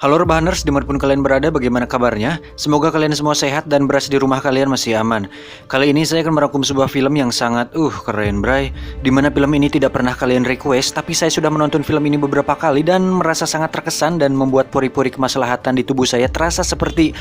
Halo Rebahaners, dimanapun kalian berada, bagaimana kabarnya? Semoga kalian semua sehat dan berasa di rumah kalian masih aman. Kali ini saya akan merangkum sebuah film yang sangat keren bray. Dimana film ini tidak pernah kalian request, tapi saya sudah menonton film ini beberapa kali dan merasa sangat terkesan dan membuat pori-pori kemaslahatan di tubuh saya terasa seperti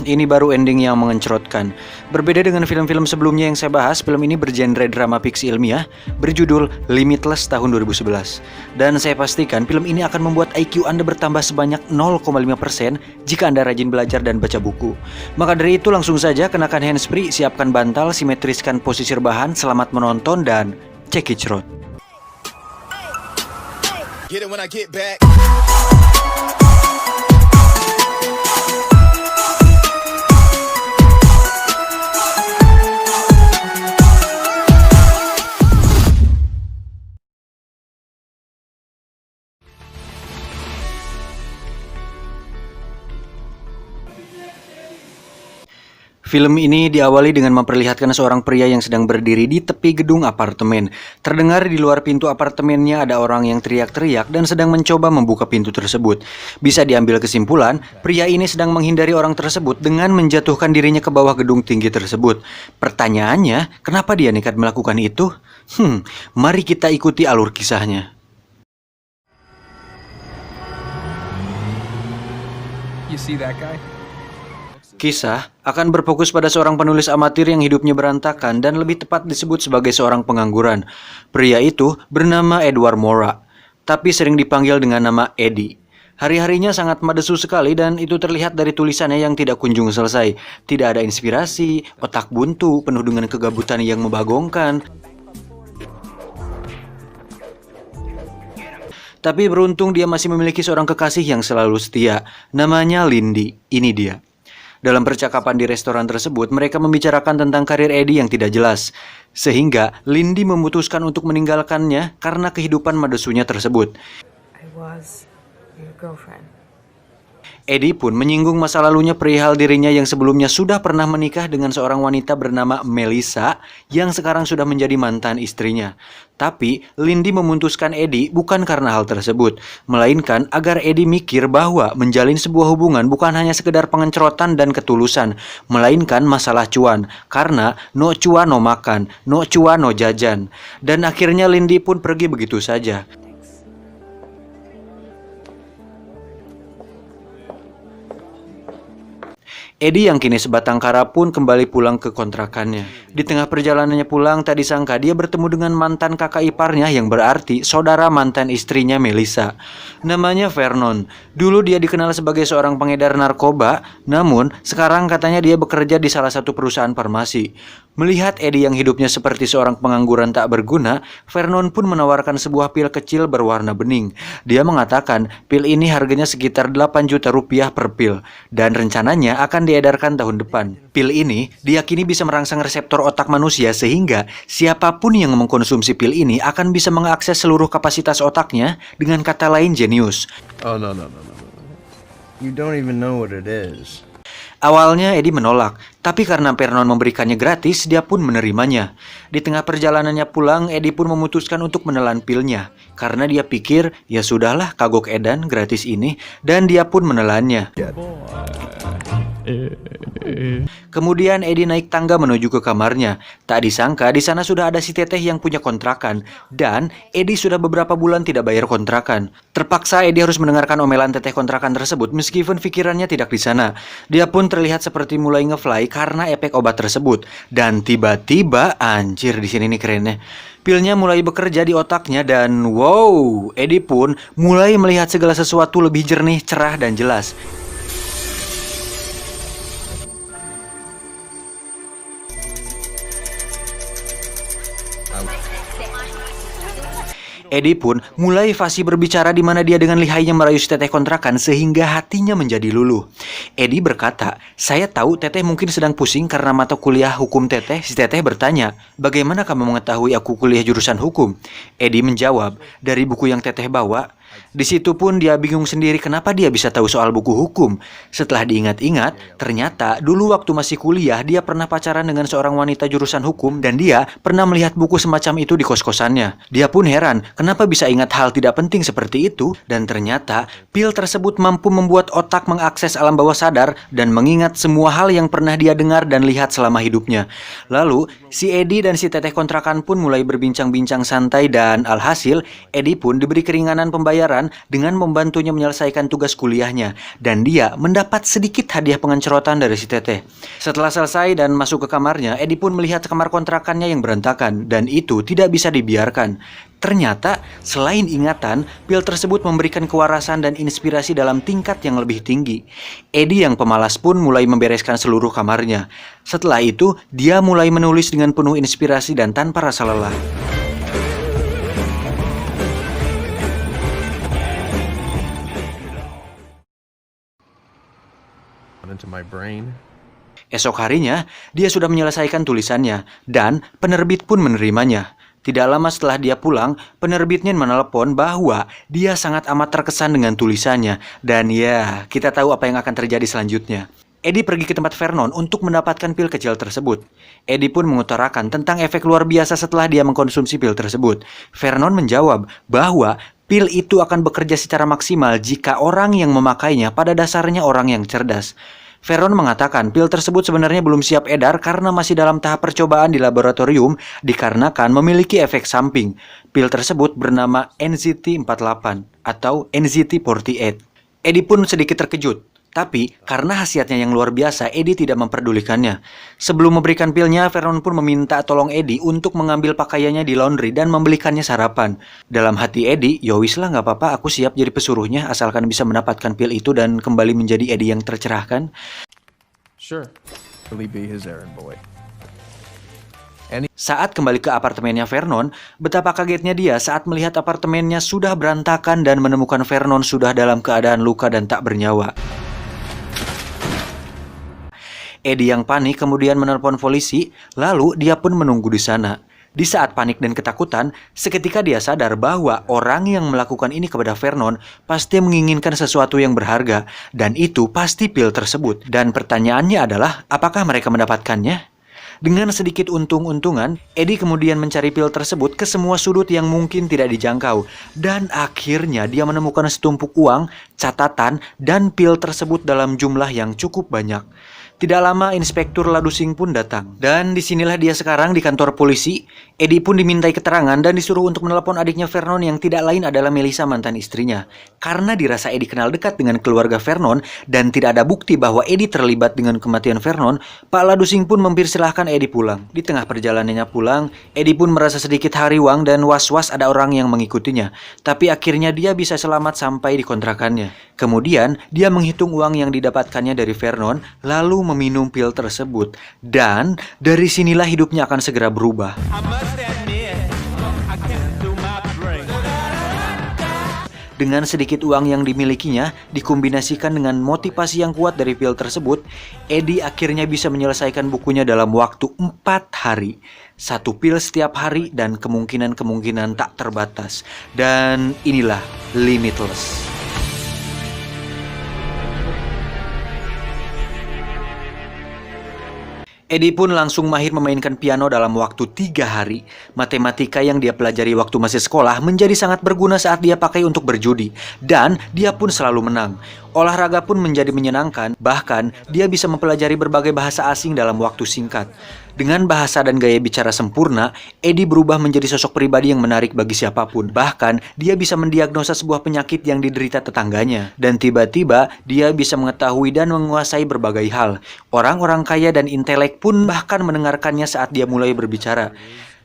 ini baru ending yang mengencrotkan. Berbeda dengan film-film sebelumnya yang saya bahas, film ini bergenre drama fiksi ilmiah berjudul Limitless tahun 2011. Dan saya pastikan film ini akan membuat IQ Anda bertambah sebanyak 0,5% jika Anda rajin belajar dan baca buku. Maka dari itu langsung saja kenakan handsfree, siapkan bantal, simetriskan posisi rebahan, selamat menonton dan check it out. Get it when I get back. Film ini diawali dengan memperlihatkan seorang pria yang sedang berdiri di tepi gedung apartemen. Terdengar di luar pintu apartemennya ada orang yang teriak-teriak dan sedang mencoba membuka pintu tersebut. Bisa diambil kesimpulan, pria ini sedang menghindari orang tersebut dengan menjatuhkan dirinya ke bawah gedung tinggi tersebut. Pertanyaannya, kenapa dia nekat melakukan itu? Mari kita ikuti alur kisahnya. You see that guy? Kisah akan berfokus pada seorang penulis amatir yang hidupnya berantakan dan lebih tepat disebut sebagai seorang pengangguran. Pria itu bernama Edward Mora, tapi sering dipanggil dengan nama Eddie. Hari-harinya sangat madesu sekali dan itu terlihat dari tulisannya yang tidak kunjung selesai. Tidak ada inspirasi, otak buntu, penuh dengan kegabutan yang membagongkan. Tapi beruntung dia masih memiliki seorang kekasih yang selalu setia. Namanya Lindy. Ini dia. Dalam percakapan di restoran tersebut, mereka membicarakan tentang karir Eddie yang tidak jelas. Sehingga Lindy memutuskan untuk meninggalkannya karena kehidupan madesunya tersebut. I was your girlfriend. Eddie pun menyinggung masa lalunya perihal dirinya yang sebelumnya sudah pernah menikah dengan seorang wanita bernama Melissa yang sekarang sudah menjadi mantan istrinya. Tapi Lindy memutuskan Eddie bukan karena hal tersebut, melainkan agar Eddie mikir bahwa menjalin sebuah hubungan bukan hanya sekedar pengencrotan dan ketulusan, melainkan masalah cuan. Karena no cuan no makan, no cuan no jajan. Dan akhirnya Lindy pun pergi begitu saja. Eddie yang kini sebatang kara pun kembali pulang ke kontrakannya. Di tengah perjalanannya pulang, tak disangka dia bertemu dengan mantan kakak iparnya yang berarti saudara mantan istrinya Melissa. Namanya Vernon. Dulu dia dikenal sebagai seorang pengedar narkoba, namun sekarang katanya dia bekerja di salah satu perusahaan farmasi. Melihat Eddie yang hidupnya seperti seorang pengangguran tak berguna, Vernon pun menawarkan sebuah pil kecil berwarna bening. Dia mengatakan pil ini harganya sekitar 8 juta rupiah per pil dan rencananya akan diedarkan tahun depan. Pil ini diyakini bisa merangsang reseptor otak manusia sehingga siapapun yang mengkonsumsi pil ini akan bisa mengakses seluruh kapasitas otaknya, dengan kata lain jenius. Oh no. You don't even know what it is. Awalnya Eddie menolak, tapi karena Vernon memberikannya gratis, dia pun menerimanya. Di tengah perjalanannya pulang, Eddie pun memutuskan untuk menelan pilnya. Karena dia pikir, ya sudahlah kagok edan gratis ini, dan dia pun menelannya. Kemudian Eddie naik tangga menuju ke kamarnya. Tak disangka di sana sudah ada si teteh yang punya kontrakan, dan Eddie sudah beberapa bulan tidak bayar kontrakan. Terpaksa Eddie harus mendengarkan omelan teteh kontrakan tersebut meskipun pikirannya tidak di sana. Dia pun terlihat seperti mulai ngefly karena efek obat tersebut. Dan tiba-tiba, anjir di sini nih kerennya, pilnya mulai bekerja di otaknya dan wow, Eddie pun mulai melihat segala sesuatu lebih jernih, cerah dan jelas. Eddie pun mulai fasih berbicara di mana dia dengan lihainya merayu si teteh kontrakan sehingga hatinya menjadi luluh. Eddie berkata, "Saya tahu teteh mungkin sedang pusing karena mata kuliah hukum teteh." Si teteh bertanya, "Bagaimana kamu mengetahui aku kuliah jurusan hukum?" Eddie menjawab, "Dari buku yang teteh bawa." Di situ pun dia bingung sendiri kenapa dia bisa tahu soal buku hukum. Setelah diingat-ingat, ternyata dulu waktu masih kuliah dia pernah pacaran dengan seorang wanita jurusan hukum dan dia pernah melihat buku semacam itu di kos-kosannya. Dia pun heran kenapa bisa ingat hal tidak penting seperti itu dan ternyata pil tersebut mampu membuat otak mengakses alam bawah sadar dan mengingat semua hal yang pernah dia dengar dan lihat selama hidupnya. Lalu, si Eddie dan si teteh kontrakan pun mulai berbincang-bincang santai dan alhasil, Eddie pun diberi keringanan pembayaran dengan membantunya menyelesaikan tugas kuliahnya dan dia mendapat sedikit hadiah pengencerotan dari si teteh. Setelah selesai dan masuk ke kamarnya, Eddie pun melihat kamar kontrakannya yang berantakan dan itu tidak bisa dibiarkan. Ternyata, selain ingatan, pil tersebut memberikan kewarasan dan inspirasi dalam tingkat yang lebih tinggi. Eddie yang pemalas pun mulai membereskan seluruh kamarnya. Setelah itu, dia mulai menulis dengan penuh inspirasi dan tanpa rasa lelah. Into my brain. Esok harinya, dia sudah menyelesaikan tulisannya dan penerbit pun menerimanya. Tidak lama setelah dia pulang, penerbitnya menelepon bahwa dia sangat amat terkesan dengan tulisannya. Dan ya, kita tahu apa yang akan terjadi selanjutnya. Eddie pergi ke tempat Vernon untuk mendapatkan pil kecil tersebut. Eddie pun mengutarakan tentang efek luar biasa setelah dia mengkonsumsi pil tersebut. Vernon menjawab bahwa pil itu akan bekerja secara maksimal jika orang yang memakainya pada dasarnya orang yang cerdas. Vernon mengatakan pil tersebut sebenarnya belum siap edar karena masih dalam tahap percobaan di laboratorium dikarenakan memiliki efek samping. Pil tersebut bernama NZT-48 atau NZT-48. Eddie pun sedikit terkejut. Tapi, karena khasiatnya yang luar biasa, Eddie tidak memperdulikannya. Sebelum memberikan pilnya, Vernon pun meminta tolong Eddie untuk mengambil pakaiannya di laundry dan membelikannya sarapan. Dalam hati Eddie, yowis lah nggak apa-apa, aku siap jadi pesuruhnya asalkan bisa mendapatkan pil itu dan kembali menjadi Eddie yang tercerahkan. Sure. Really be his errand boy. Saat kembali ke apartemennya Vernon, betapa kagetnya dia saat melihat apartemennya sudah berantakan dan menemukan Vernon sudah dalam keadaan luka dan tak bernyawa. Eddie yang panik kemudian menelpon polisi, lalu dia pun menunggu di sana. Di saat panik dan ketakutan, seketika dia sadar bahwa orang yang melakukan ini kepada Vernon pasti menginginkan sesuatu yang berharga, dan itu pasti pil tersebut. Dan pertanyaannya adalah, apakah mereka mendapatkannya? Dengan sedikit untung-untungan, Eddie kemudian mencari pil tersebut ke semua sudut yang mungkin tidak dijangkau. Dan akhirnya dia menemukan setumpuk uang, catatan, dan pil tersebut dalam jumlah yang cukup banyak. Tidak lama Inspektur Ladusing pun datang. Dan disinilah dia sekarang di kantor polisi. Eddie pun dimintai keterangan dan disuruh untuk menelepon adiknya Vernon yang tidak lain adalah Melissa, mantan istrinya. Karena dirasa Eddie kenal dekat dengan keluarga Vernon dan tidak ada bukti bahwa Eddie terlibat dengan kematian Vernon, Pak Ladusing pun mempersilahkan Eddie pulang. Di tengah perjalanannya pulang, Eddie pun merasa sedikit hariwang dan was-was ada orang yang mengikutinya. Tapi akhirnya dia bisa selamat sampai di kontrakannya. Kemudian dia menghitung uang yang didapatkannya dari Vernon, lalu meminum pil tersebut. Dan dari sinilah hidupnya akan segera berubah. Dengan sedikit uang yang dimilikinya, dikombinasikan dengan motivasi yang kuat dari pil tersebut, Eddie akhirnya bisa menyelesaikan bukunya dalam waktu 4 hari. 1 pil setiap hari dan kemungkinan-kemungkinan tak terbatas. Dan inilah Limitless. Eddie pun langsung mahir memainkan piano dalam waktu 3 hari. Matematika yang dia pelajari waktu masih sekolah menjadi sangat berguna saat dia pakai untuk berjudi. Dan dia pun selalu menang. Olahraga pun menjadi menyenangkan, bahkan dia bisa mempelajari berbagai bahasa asing dalam waktu singkat. Dengan bahasa dan gaya bicara sempurna, Eddie berubah menjadi sosok pribadi yang menarik bagi siapapun. Bahkan, dia bisa mendiagnosa sebuah penyakit yang diderita tetangganya. Dan tiba-tiba, dia bisa mengetahui dan menguasai berbagai hal. Orang-orang kaya dan intelek pun bahkan mendengarkannya saat dia mulai berbicara.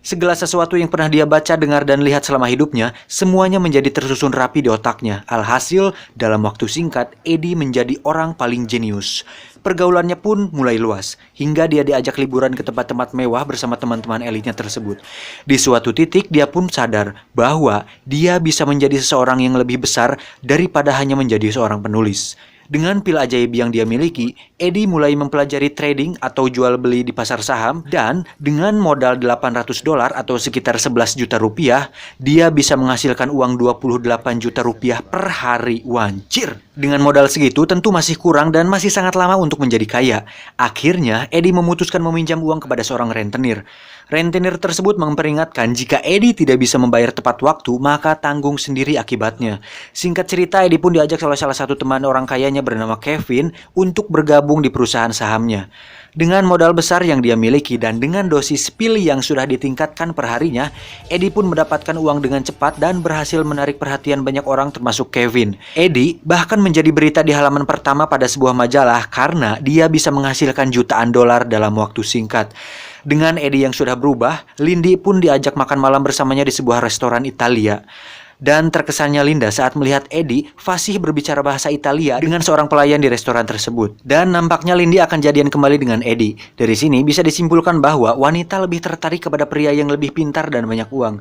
Segala sesuatu yang pernah dia baca, dengar, dan lihat selama hidupnya, semuanya menjadi tersusun rapi di otaknya. Alhasil, dalam waktu singkat, Eddie menjadi orang paling jenius. Pergaulannya pun mulai luas, hingga dia diajak liburan ke tempat-tempat mewah bersama teman-teman elitnya tersebut. Di suatu titik, dia pun sadar bahwa dia bisa menjadi seseorang yang lebih besar daripada hanya menjadi seorang penulis. Dengan pil ajaib yang dia miliki, Eddie mulai mempelajari trading atau jual beli di pasar saham, dan dengan modal $800 atau sekitar 11 juta rupiah, dia bisa menghasilkan uang 28 juta rupiah per hari. Wancir! Dengan modal segitu tentu masih kurang dan masih sangat lama untuk menjadi kaya. Akhirnya, Eddie memutuskan meminjam uang kepada seorang rentenir. Rentenir tersebut memperingatkan jika Eddie tidak bisa membayar tepat waktu, maka tanggung sendiri akibatnya. Singkat cerita, Eddie pun diajak oleh salah satu teman orang kayanya bernama Kevin untuk bergabung di perusahaan sahamnya. Dengan modal besar yang dia miliki dan dengan dosis pil yang sudah ditingkatkan per harinya, Eddie pun mendapatkan uang dengan cepat dan berhasil menarik perhatian banyak orang termasuk Kevin. Eddie bahkan menjadi berita di halaman pertama pada sebuah majalah karena dia bisa menghasilkan jutaan dolar dalam waktu singkat. Dengan Eddie yang sudah berubah, Lindy pun diajak makan malam bersamanya di sebuah restoran Italia. Dan terkesannya Linda saat melihat Eddie fasih berbicara bahasa Italia dengan seorang pelayan di restoran tersebut. Dan nampaknya Lindy akan jadian kembali dengan Eddie. Dari sini bisa disimpulkan bahwa wanita lebih tertarik kepada pria yang lebih pintar dan banyak uang.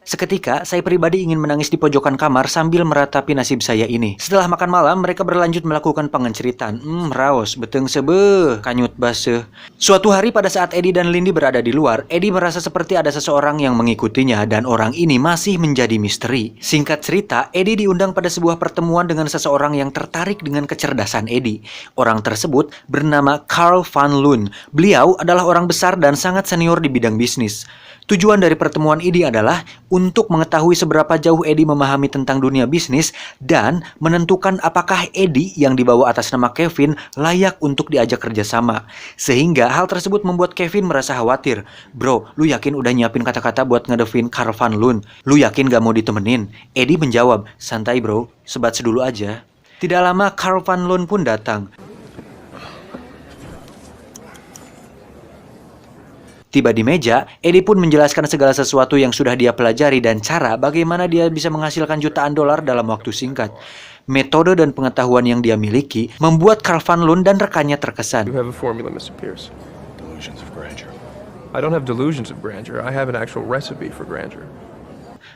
Seketika, saya pribadi ingin menangis di pojokan kamar sambil meratapi nasib saya ini. Setelah makan malam, mereka berlanjut melakukan pengenceritan. Raos, beteng sebe, kanyut baseh. Suatu hari pada saat Eddie dan Lindy berada di luar, Eddie merasa seperti ada seseorang yang mengikutinya dan orang ini masih menjadi misteri. Singkat cerita, Eddie diundang pada sebuah pertemuan dengan seseorang yang tertarik dengan kecerdasan Eddie. Orang tersebut bernama Carl Van Loon. Beliau adalah orang besar dan sangat senior di bidang bisnis. Tujuan dari pertemuan ini adalah untuk mengetahui seberapa jauh Eddie memahami tentang dunia bisnis dan menentukan apakah Eddie yang dibawa atas nama Kevin layak untuk diajak kerjasama. Sehingga hal tersebut membuat Kevin merasa khawatir. Bro, lu yakin udah nyiapin kata-kata buat ngedevin Carl Van Loon? Lu yakin gak mau ditemenin? Eddie menjawab, santai bro, sebat dulu aja. Tidak lama Carl Van Loon pun datang. Tiba di meja, Eddie pun menjelaskan segala sesuatu yang sudah dia pelajari dan cara bagaimana dia bisa menghasilkan jutaan dolar dalam waktu singkat. Metode dan pengetahuan yang dia miliki membuat Carl Van Loon dan rekannya terkesan. You have a formula, Mr. Pierce. Delusions of grandeur. I don't have delusions of grandeur. I have an actual recipe for grandeur.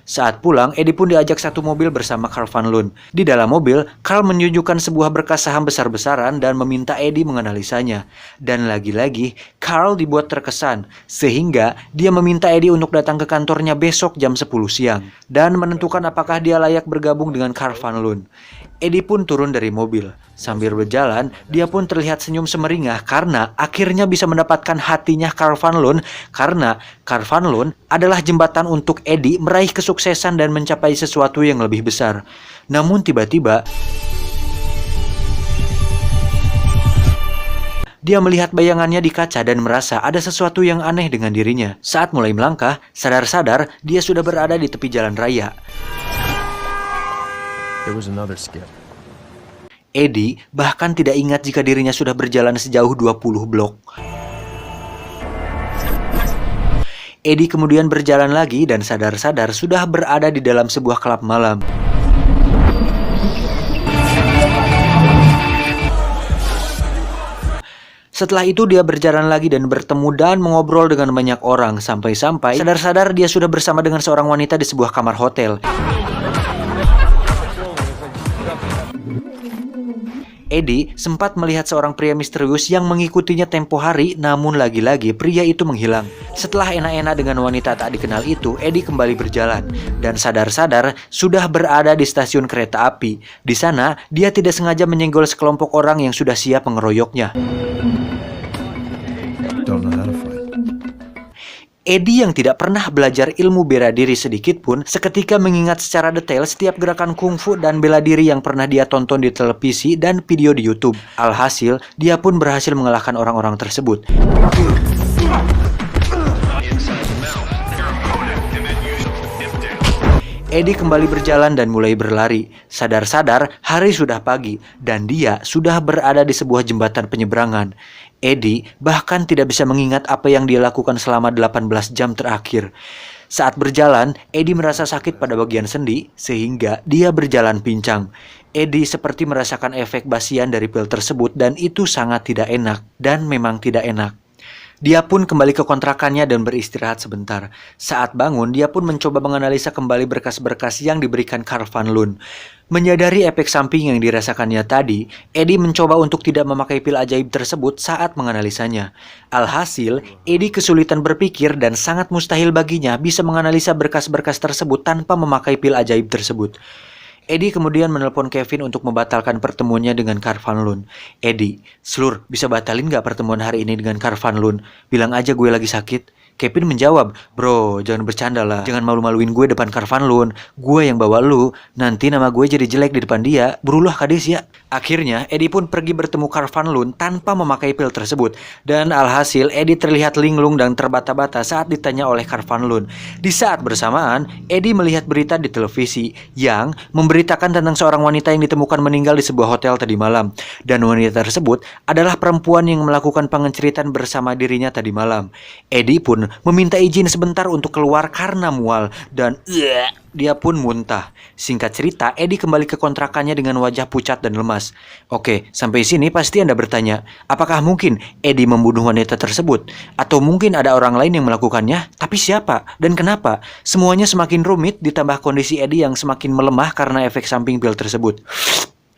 Saat pulang, Eddie pun diajak satu mobil bersama Carl Van Loon. Di dalam mobil, Carl menunjukkan sebuah berkas saham besar-besaran dan meminta Eddie menganalisanya. Dan lagi-lagi, Carl dibuat terkesan, sehingga dia meminta Eddie untuk datang ke kantornya besok jam 10 siang dan menentukan apakah dia layak bergabung dengan Carl Van Loon. Eddie pun turun dari mobil. Sambil berjalan, dia pun terlihat senyum semeringah karena akhirnya bisa mendapatkan hatinya Carl Van Loon, karena Carl Van Loon adalah jembatan untuk Eddie meraih kesuksesan dan mencapai sesuatu yang lebih besar. Namun tiba-tiba dia melihat bayangannya di kaca dan merasa ada sesuatu yang aneh dengan dirinya. Saat mulai melangkah, sadar-sadar dia sudah berada di tepi jalan raya. There was another skip. Eddie bahkan tidak ingat jika dirinya sudah berjalan sejauh 20 blok. Eddie kemudian berjalan lagi dan sadar-sadar sudah berada di dalam sebuah klub malam. Setelah itu dia berjalan lagi dan bertemu dan mengobrol dengan banyak orang sampai-sampai sadar-sadar dia sudah bersama dengan seorang wanita di sebuah kamar hotel. Eddie sempat melihat seorang pria misterius yang mengikutinya tempo hari, namun lagi-lagi pria itu menghilang. Setelah enak-enak dengan wanita tak dikenal itu, Eddie kembali berjalan dan sadar-sadar sudah berada di stasiun kereta api. Di sana, dia tidak sengaja menyenggol sekelompok orang yang sudah siap mengeroyoknya. Don't know how to fight. Eddie yang tidak pernah belajar ilmu bela diri sedikit pun seketika mengingat secara detail setiap gerakan kungfu dan bela diri yang pernah dia tonton di televisi dan video di YouTube. Alhasil, dia pun berhasil mengalahkan orang-orang tersebut. Eddie kembali berjalan dan mulai berlari. Sadar-sadar, hari sudah pagi dan dia sudah berada di sebuah jembatan penyeberangan. Eddie bahkan tidak bisa mengingat apa yang dia lakukan selama 18 jam terakhir. Saat berjalan, Eddie merasa sakit pada bagian sendi sehingga dia berjalan pincang. Eddie seperti merasakan efek basian dari pil tersebut dan itu sangat tidak enak dan memang tidak enak. Dia pun kembali ke kontrakannya dan beristirahat sebentar. Saat bangun, dia pun mencoba menganalisa kembali berkas-berkas yang diberikan Karl Van Loon. Menyadari efek samping yang dirasakannya tadi, Eddie mencoba untuk tidak memakai pil ajaib tersebut saat menganalisanya. Alhasil, Eddie kesulitan berpikir dan sangat mustahil baginya bisa menganalisa berkas-berkas tersebut tanpa memakai pil ajaib tersebut. Eddie kemudian menelpon Kevin untuk membatalkan pertemuannya dengan Karl Van Loon. "Eddie, Slur, bisa batalin gak pertemuan hari ini dengan Karl Van Loon? Bilang aja gue lagi sakit." Kevin menjawab, "Bro, jangan bercanda lah. Jangan malu-maluin gue depan Karl Van Loon. Gue yang bawa lu. Nanti nama gue jadi jelek di depan dia. Berulah kades ya." Akhirnya, Eddie pun pergi bertemu Karl Van Loon tanpa memakai pil tersebut. Dan alhasil, Eddie terlihat linglung dan terbata-bata saat ditanya oleh Karl Van Loon. Di saat bersamaan, Eddie melihat berita di televisi yang memberitakan tentang seorang wanita yang ditemukan meninggal di sebuah hotel tadi malam. Dan wanita tersebut adalah perempuan yang melakukan pengenceritan bersama dirinya tadi malam. Eddie pun meminta izin sebentar untuk keluar karena mual dan dia pun muntah. Singkat cerita, Eddie kembali ke kontrakannya dengan wajah pucat dan lemas. Oke, sampai sini pasti Anda bertanya, apakah mungkin Eddie membunuh wanita tersebut? Atau mungkin ada orang lain yang melakukannya? Tapi siapa? Dan kenapa? Semuanya semakin rumit ditambah kondisi Eddie yang semakin melemah karena efek samping pil tersebut.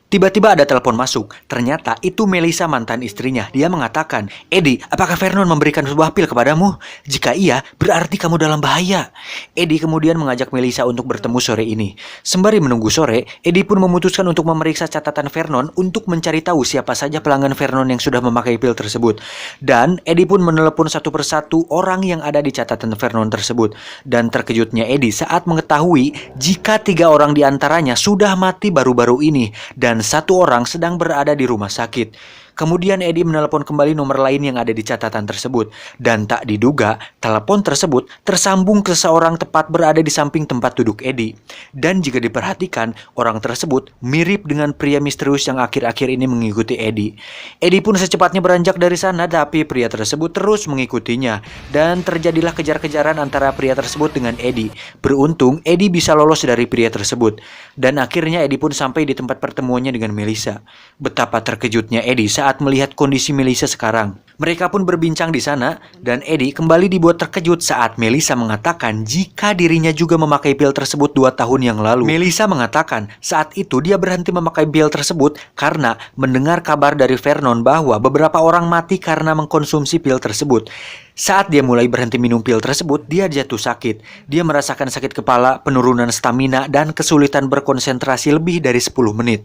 Tiba-tiba ada telepon masuk. Ternyata itu Melissa, mantan istrinya. Dia mengatakan, "Eddie, apakah Vernon memberikan sebuah pil kepadamu? Jika iya, berarti kamu dalam bahaya." Eddie kemudian mengajak Melissa untuk bertemu sore ini. Sembari menunggu sore, Eddie pun memutuskan untuk memeriksa catatan Vernon untuk mencari tahu siapa saja pelanggan Vernon yang sudah memakai pil tersebut. Dan Eddie pun menelepon satu persatu orang yang ada di catatan Vernon tersebut. Dan terkejutnya Eddie saat mengetahui jika 3 orang di antaranya sudah mati baru-baru ini dan satu orang sedang berada di rumah sakit. Kemudian Eddie menelepon kembali nomor lain yang ada di catatan tersebut. Dan tak diduga, telepon tersebut tersambung ke seorang tepat berada di samping tempat duduk Eddie. Dan jika diperhatikan, orang tersebut mirip dengan pria misterius yang akhir-akhir ini mengikuti Eddie. Eddie pun secepatnya beranjak dari sana, tapi pria tersebut terus mengikutinya. Dan terjadilah kejar-kejaran antara pria tersebut dengan Eddie. Beruntung, Eddie bisa lolos dari pria tersebut. Dan akhirnya Eddie pun sampai di tempat pertemuannya dengan Melissa. Betapa terkejutnya Eddie saat melihat kondisi Melissa sekarang. Mereka pun berbincang di sana dan Eddie kembali dibuat terkejut saat Melissa mengatakan jika dirinya juga memakai pil tersebut 2 tahun yang lalu. Melissa mengatakan saat itu dia berhenti memakai pil tersebut karena mendengar kabar dari Vernon bahwa beberapa orang mati karena mengkonsumsi pil tersebut. Saat dia mulai berhenti minum pil tersebut, dia jatuh sakit. Dia merasakan sakit kepala, penurunan stamina, dan kesulitan berkonsentrasi lebih dari 10 menit.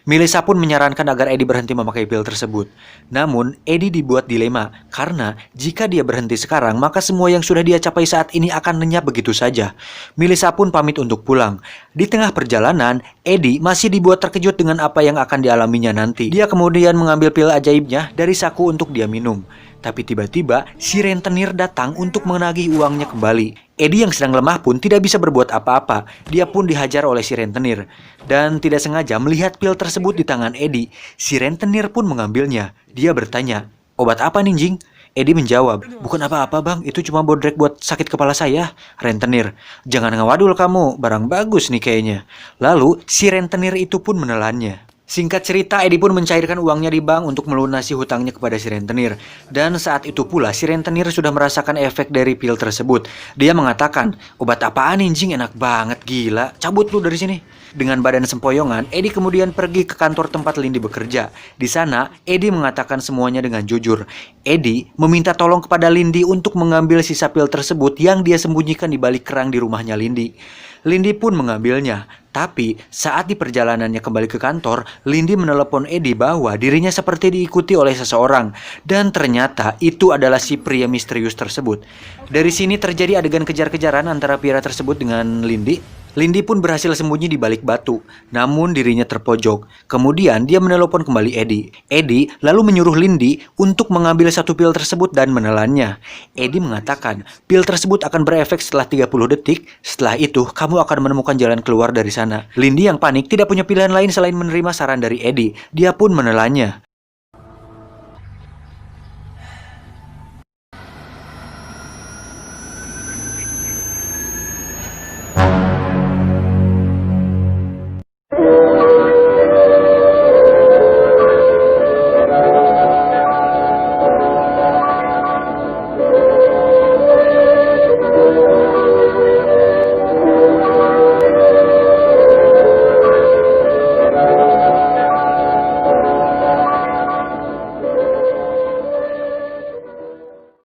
Melissa pun menyarankan agar Eddie berhenti memakai pil tersebut. Namun, Eddie dibuat dilema, karena jika dia berhenti sekarang, maka semua yang sudah dia capai saat ini akan lenyap begitu saja. Melissa pun pamit untuk pulang. Di tengah perjalanan, Eddie masih dibuat terkejut dengan apa yang akan dialaminya nanti. Dia kemudian mengambil pil ajaibnya dari saku untuk dia minum. Tapi tiba-tiba si rentenir datang untuk menagih uangnya kembali. Eddie yang sedang lemah pun tidak bisa berbuat apa-apa. Dia pun dihajar oleh si rentenir. Dan tidak sengaja melihat pil tersebut di tangan Eddie, si rentenir pun mengambilnya. Dia bertanya, "Obat apa nih, Jing?" Eddie menjawab, "Bukan apa-apa bang, itu cuma bodrek buat sakit kepala saya." Rentenir, "Jangan ngawadul kamu, barang bagus nih kayaknya." Lalu si rentenir itu pun menelannya. Singkat cerita, Eddie pun mencairkan uangnya di bank untuk melunasi hutangnya kepada si rentenir. Dan saat itu pula, si rentenir sudah merasakan efek dari pil tersebut. Dia mengatakan, "Obat apaan anjing, enak banget, gila, cabut lu dari sini." Dengan badan sempoyongan, Eddie kemudian pergi ke kantor tempat Lindy bekerja. Di sana, Eddie mengatakan semuanya dengan jujur. Eddie meminta tolong kepada Lindy untuk mengambil sisa pil tersebut yang dia sembunyikan di balik kerang di rumahnya Lindy. Lindy pun mengambilnya. Tapi saat di perjalanannya kembali ke kantor, Lindy menelepon Eddie bahwa dirinya seperti diikuti oleh seseorang. Dan ternyata itu adalah si pria misterius tersebut. Dari sini terjadi adegan kejar-kejaran antara pria tersebut dengan Lindy. Lindy pun berhasil sembunyi di balik batu, namun dirinya terpojok. Kemudian dia menelepon kembali Eddie. Eddie lalu menyuruh Lindy untuk mengambil satu pil tersebut dan menelannya. Eddie mengatakan pil tersebut akan berefek setelah 30 detik. Setelah itu kamu akan menemukan jalan keluar dari sana. Lindy yang panik tidak punya pilihan lain selain menerima saran dari Eddie. Dia pun menelannya.